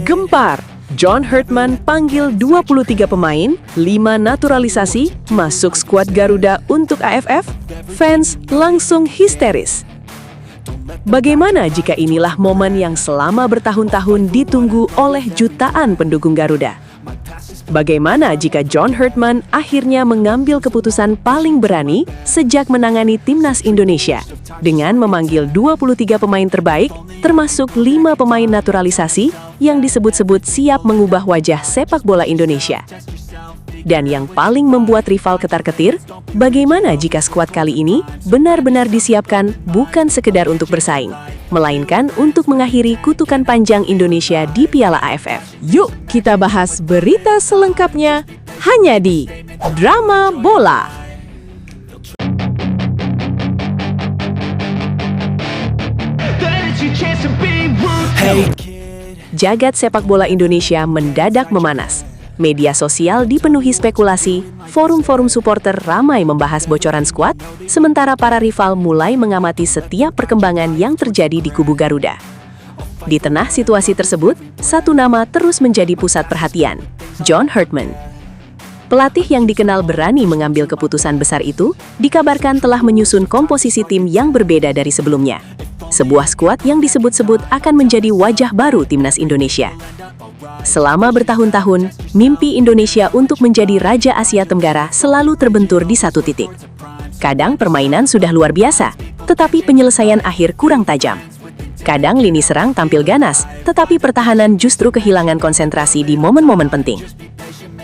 Gempar, John Herdman panggil 23 pemain, 5 naturalisasi, masuk skuad Garuda untuk AFF, fans langsung histeris. Bagaimana jika inilah momen yang selama bertahun-tahun ditunggu oleh jutaan pendukung Garuda? Bagaimana jika John Herdman akhirnya mengambil keputusan paling berani sejak menangani timnas Indonesia dengan memanggil 23 pemain terbaik, termasuk 5 pemain naturalisasi yang disebut-sebut siap mengubah wajah sepak bola Indonesia? Dan yang paling membuat rival ketar-ketir, bagaimana jika skuad kali ini benar-benar disiapkan bukan sekedar untuk bersaing, melainkan untuk mengakhiri kutukan panjang Indonesia di Piala AFF? Yuk kita bahas berita selengkapnya hanya di Drama Bola. Jagat sepak bola Indonesia mendadak memanas. Media sosial dipenuhi spekulasi, forum-forum supporter ramai membahas bocoran skuad, sementara para rival mulai mengamati setiap perkembangan yang terjadi di kubu Garuda. Di tengah situasi tersebut, satu nama terus menjadi pusat perhatian, John Herdman. Pelatih yang dikenal berani mengambil keputusan besar itu, dikabarkan telah menyusun komposisi tim yang berbeda dari sebelumnya. Sebuah skuad yang disebut-sebut akan menjadi wajah baru timnas Indonesia. Selama bertahun-tahun, mimpi Indonesia untuk menjadi Raja Asia Tenggara selalu terbentur di satu titik. Kadang permainan sudah luar biasa, tetapi penyelesaian akhir kurang tajam. Kadang lini serang tampil ganas, tetapi pertahanan justru kehilangan konsentrasi di momen-momen penting.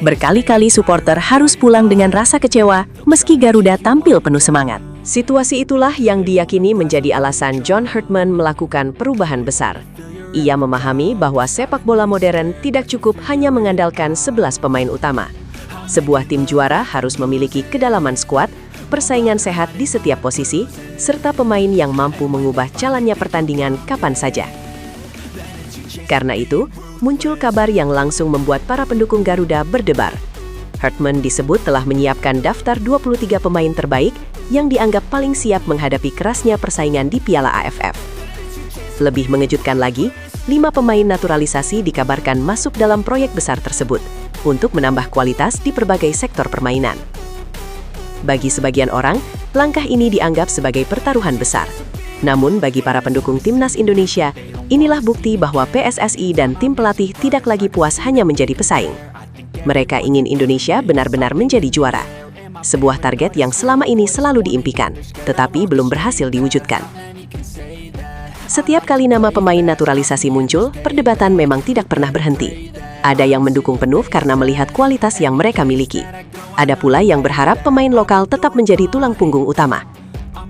Berkali-kali supporter harus pulang dengan rasa kecewa meski Garuda tampil penuh semangat. Situasi itulah yang diyakini menjadi alasan John Herdman melakukan perubahan besar. Ia memahami bahwa sepak bola modern tidak cukup hanya mengandalkan 11 pemain utama. Sebuah tim juara harus memiliki kedalaman skuad, persaingan sehat di setiap posisi, serta pemain yang mampu mengubah jalannya pertandingan kapan saja. Karena itu, muncul kabar yang langsung membuat para pendukung Garuda berdebar. Herdman disebut telah menyiapkan daftar 23 pemain terbaik yang dianggap paling siap menghadapi kerasnya persaingan di Piala AFF. Lebih mengejutkan lagi, 5 pemain naturalisasi dikabarkan masuk dalam proyek besar tersebut untuk menambah kualitas di berbagai sektor permainan. Bagi sebagian orang, langkah ini dianggap sebagai pertaruhan besar. Namun bagi para pendukung timnas Indonesia, inilah bukti bahwa PSSI dan tim pelatih tidak lagi puas hanya menjadi pesaing. Mereka ingin Indonesia benar-benar menjadi juara. Sebuah target yang selama ini selalu diimpikan, tetapi belum berhasil diwujudkan. Setiap kali nama pemain naturalisasi muncul, perdebatan memang tidak pernah berhenti. Ada yang mendukung penuh karena melihat kualitas yang mereka miliki. Ada pula yang berharap pemain lokal tetap menjadi tulang punggung utama.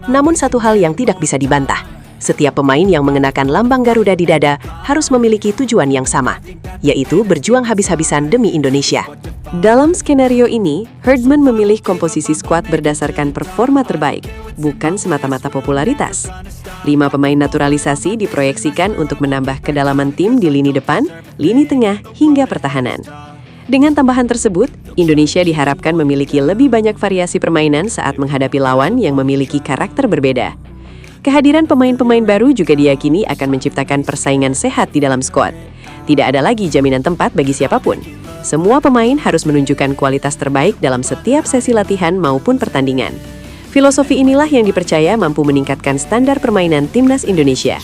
Namun satu hal yang tidak bisa dibantah, setiap pemain yang mengenakan lambang Garuda di dada harus memiliki tujuan yang sama, yaitu berjuang habis-habisan demi Indonesia. Dalam skenario ini, Herdman memilih komposisi skuad berdasarkan performa terbaik, bukan semata-mata popularitas. 5 pemain naturalisasi diproyeksikan untuk menambah kedalaman tim di lini depan, lini tengah, hingga pertahanan. Dengan tambahan tersebut, Indonesia diharapkan memiliki lebih banyak variasi permainan saat menghadapi lawan yang memiliki karakter berbeda. Kehadiran pemain-pemain baru juga diyakini akan menciptakan persaingan sehat di dalam skuad. Tidak ada lagi jaminan tempat bagi siapapun. Semua pemain harus menunjukkan kualitas terbaik dalam setiap sesi latihan maupun pertandingan. Filosofi inilah yang dipercaya mampu meningkatkan standar permainan timnas Indonesia.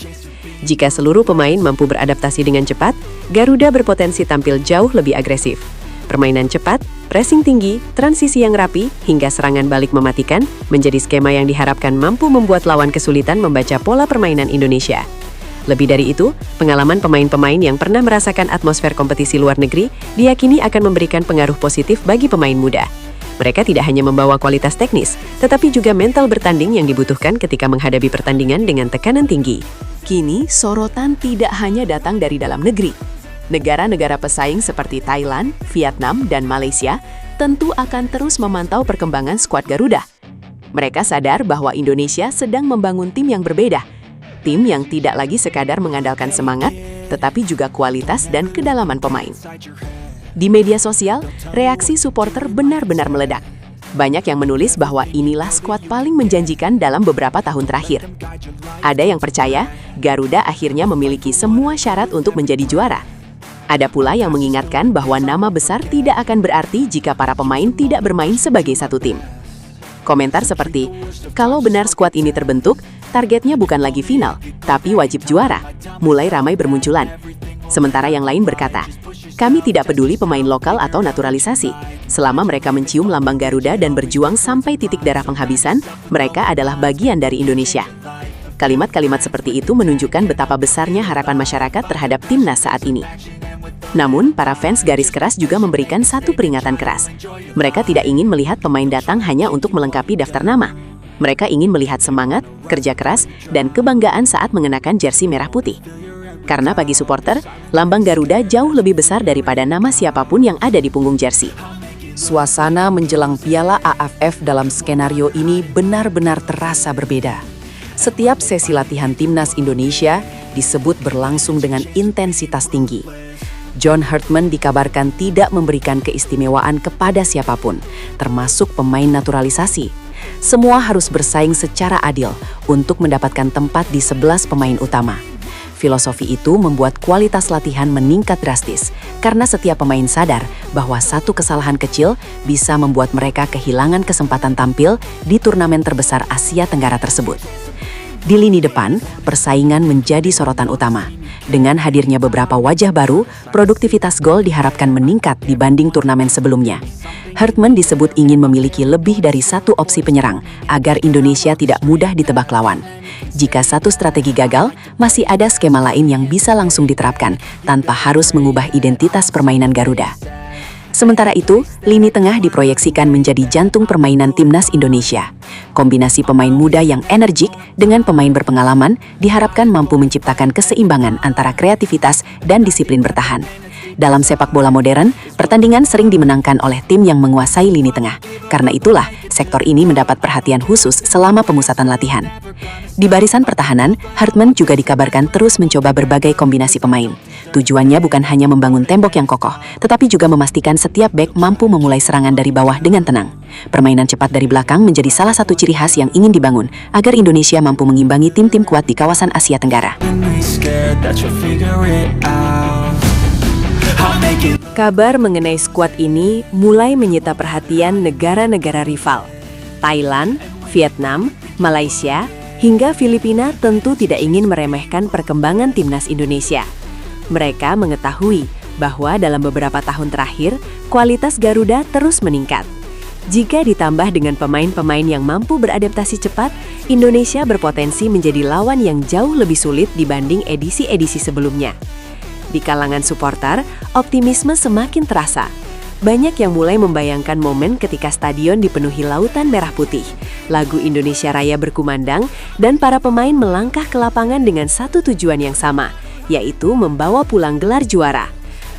Jika seluruh pemain mampu beradaptasi dengan cepat, Garuda berpotensi tampil jauh lebih agresif. Permainan cepat, pressing tinggi, transisi yang rapi, hingga serangan balik mematikan menjadi skema yang diharapkan mampu membuat lawan kesulitan membaca pola permainan Indonesia. Lebih dari itu, pengalaman pemain-pemain yang pernah merasakan atmosfer kompetisi luar negeri diyakini akan memberikan pengaruh positif bagi pemain muda. Mereka tidak hanya membawa kualitas teknis, tetapi juga mental bertanding yang dibutuhkan ketika menghadapi pertandingan dengan tekanan tinggi. Kini, sorotan tidak hanya datang dari dalam negeri. Negara-negara pesaing seperti Thailand, Vietnam, dan Malaysia tentu akan terus memantau perkembangan skuad Garuda. Mereka sadar bahwa Indonesia sedang membangun tim yang berbeda. Tim yang tidak lagi sekadar mengandalkan semangat, tetapi juga kualitas dan kedalaman pemain. Di media sosial, reaksi supporter benar-benar meledak. Banyak yang menulis bahwa inilah skuad paling menjanjikan dalam beberapa tahun terakhir. Ada yang percaya Garuda akhirnya memiliki semua syarat untuk menjadi juara. Ada pula yang mengingatkan bahwa nama besar tidak akan berarti jika para pemain tidak bermain sebagai satu tim. Komentar seperti, kalau benar skuad ini terbentuk, targetnya bukan lagi final, tapi wajib juara, mulai ramai bermunculan. Sementara yang lain berkata, kami tidak peduli pemain lokal atau naturalisasi. Selama mereka mencium lambang Garuda dan berjuang sampai titik darah penghabisan, mereka adalah bagian dari Indonesia. Kalimat-kalimat seperti itu menunjukkan betapa besarnya harapan masyarakat terhadap timnas saat ini. Namun, para fans garis keras juga memberikan satu peringatan keras. Mereka tidak ingin melihat pemain datang hanya untuk melengkapi daftar nama. Mereka ingin melihat semangat, kerja keras, dan kebanggaan saat mengenakan jersey merah putih. Karena bagi supporter, lambang Garuda jauh lebih besar daripada nama siapapun yang ada di punggung jersey. Suasana menjelang Piala AFF dalam skenario ini benar-benar terasa berbeda. Setiap sesi latihan timnas Indonesia disebut berlangsung dengan intensitas tinggi. John Hartman dikabarkan tidak memberikan keistimewaan kepada siapapun, termasuk pemain naturalisasi. Semua harus bersaing secara adil untuk mendapatkan tempat di 11 pemain utama. Filosofi itu membuat kualitas latihan meningkat drastis, karena setiap pemain sadar bahwa satu kesalahan kecil bisa membuat mereka kehilangan kesempatan tampil di turnamen terbesar Asia Tenggara tersebut. Di lini depan, persaingan menjadi sorotan utama. Dengan hadirnya beberapa wajah baru, produktivitas gol diharapkan meningkat dibanding turnamen sebelumnya. Hartman disebut ingin memiliki lebih dari satu opsi penyerang agar Indonesia tidak mudah ditebak lawan. Jika satu strategi gagal, masih ada skema lain yang bisa langsung diterapkan tanpa harus mengubah identitas permainan Garuda. Sementara itu, lini tengah diproyeksikan menjadi jantung permainan timnas Indonesia. Kombinasi pemain muda yang energik dengan pemain berpengalaman diharapkan mampu menciptakan keseimbangan antara kreativitas dan disiplin bertahan. Dalam sepak bola modern, pertandingan sering dimenangkan oleh tim yang menguasai lini tengah. Karena itulah, sektor ini mendapat perhatian khusus selama pemusatan latihan. Di barisan pertahanan, Hartman juga dikabarkan terus mencoba berbagai kombinasi pemain. Tujuannya bukan hanya membangun tembok yang kokoh, tetapi juga memastikan setiap bek mampu memulai serangan dari bawah dengan tenang. Permainan cepat dari belakang menjadi salah satu ciri khas yang ingin dibangun, agar Indonesia mampu mengimbangi tim-tim kuat di kawasan Asia Tenggara. Kabar mengenai skuad ini mulai menyita perhatian negara-negara rival. Thailand, Vietnam, Malaysia, hingga Filipina tentu tidak ingin meremehkan perkembangan timnas Indonesia. Mereka mengetahui bahwa dalam beberapa tahun terakhir, kualitas Garuda terus meningkat. Jika ditambah dengan pemain-pemain yang mampu beradaptasi cepat, Indonesia berpotensi menjadi lawan yang jauh lebih sulit dibanding edisi-edisi sebelumnya. Di kalangan supporter, optimisme semakin terasa. Banyak yang mulai membayangkan momen ketika stadion dipenuhi lautan merah putih, lagu Indonesia Raya berkumandang, dan para pemain melangkah ke lapangan dengan satu tujuan yang sama, yaitu membawa pulang gelar juara.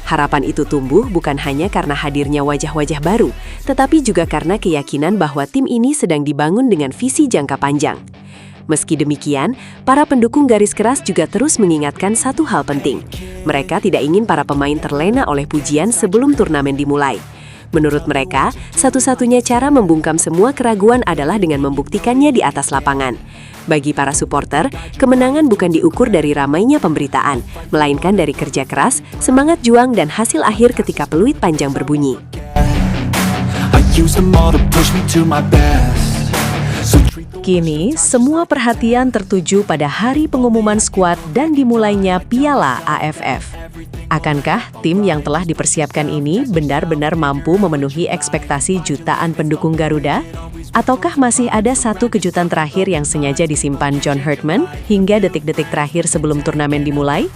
Harapan itu tumbuh bukan hanya karena hadirnya wajah-wajah baru, tetapi juga karena keyakinan bahwa tim ini sedang dibangun dengan visi jangka panjang. Meski demikian, para pendukung garis keras juga terus mengingatkan satu hal penting. Mereka tidak ingin para pemain terlena oleh pujian sebelum turnamen dimulai. Menurut mereka, satu-satunya cara membungkam semua keraguan adalah dengan membuktikannya di atas lapangan. Bagi para supporter, kemenangan bukan diukur dari ramainya pemberitaan, melainkan dari kerja keras, semangat juang, dan hasil akhir ketika peluit panjang berbunyi. Kini, semua perhatian tertuju pada hari pengumuman skuad dan dimulainya Piala AFF. Akankah tim yang telah dipersiapkan ini benar-benar mampu memenuhi ekspektasi jutaan pendukung Garuda? Ataukah masih ada satu kejutan terakhir yang sengaja disimpan John Hartman hingga detik-detik terakhir sebelum turnamen dimulai?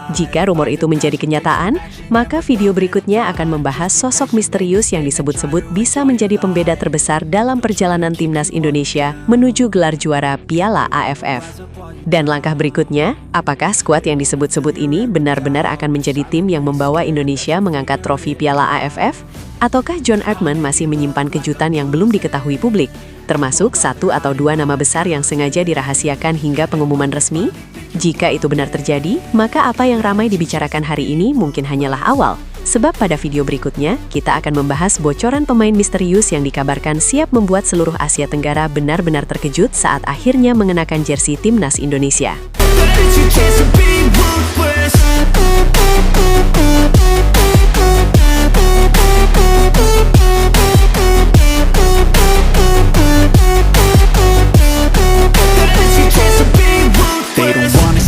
Jika rumor itu menjadi kenyataan, maka video berikutnya akan membahas sosok misterius yang disebut-sebut bisa menjadi pembeda terbesar dalam perjalanan timnas Indonesia menuju gelar juara Piala AFF. Dan langkah berikutnya, apakah skuad yang disebut-sebut ini benar-benar akan menjadi tim yang membawa Indonesia mengangkat trofi Piala AFF? Ataukah John Hartman masih menyimpan kejutan yang belum diketahui publik, termasuk satu atau dua nama besar yang sengaja dirahasiakan hingga pengumuman resmi? Jika itu benar terjadi, maka apa yang ramai dibicarakan hari ini mungkin hanyalah awal. Sebab pada video berikutnya, kita akan membahas bocoran pemain misterius yang dikabarkan siap membuat seluruh Asia Tenggara benar-benar terkejut saat akhirnya mengenakan jersey timnas Indonesia.